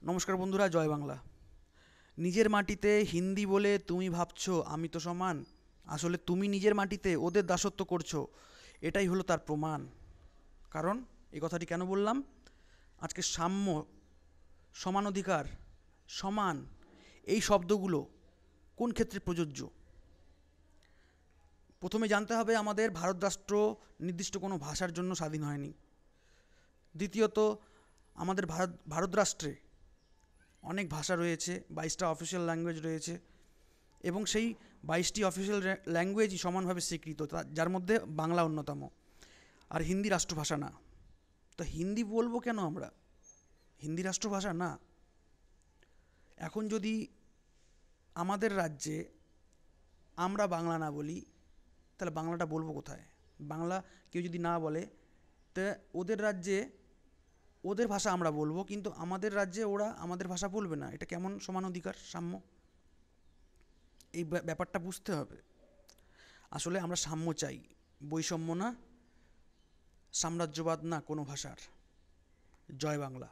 নমস্কার বন্ধুরা, জয় বাংলা। নিজের মাটিতে হিন্দি বলে তুমি ভাবছো আমি তো সমান, আসলে তুমি নিজের মাটিতে ওদের দাসত্ব করছো, এটাই হলো তার প্রমাণ। কারণ এই কথাটি কেন বললাম? আজকে সাম্য, সমান অধিকার, সমান, এই শব্দগুলো কোন ক্ষেত্রে প্রযোজ্য? প্রথমে জানতে হবে আমাদের ভারত রাষ্ট্র নির্দিষ্ট কোনো ভাষার জন্য স্বাধীন হয়নি। দ্বিতীয়ত, আমাদের ভারত রাষ্ট্রে অনেক ভাষা রয়েছে, 22টা অফিসিয়াল ল্যাঙ্গুয়েজ রয়েছে, এবং সেই 22টি অফিসিয়াল ল্যাঙ্গুয়েজই সমানভাবে স্বীকৃত, যার মধ্যে বাংলা অন্যতম। আর হিন্দি রাষ্ট্রভাষা না। তো হিন্দি বলবো কেন আমরা? হিন্দি রাষ্ট্রভাষা না। এখন যদি আমাদের রাজ্যে আমরা বাংলা না বলি, তাহলে বাংলাটা বলবো কোথায়? বাংলা কেউ যদি না বলে, তা ওদের রাজ্যে ওদের ভাষা আমরা বলবো, কিন্তু আমাদের রাজ্যে ওরা আমাদের ভাষা বলবে না। এটা কেমন সমান অধিকার, সাম্য? এই ব্যাপারটা বুঝতে হবে। আসলে আমরা সাম্য চাই, বৈষম্য না, সাম্রাজ্যবাদ না কোনো ভাষার। জয় বাংলা।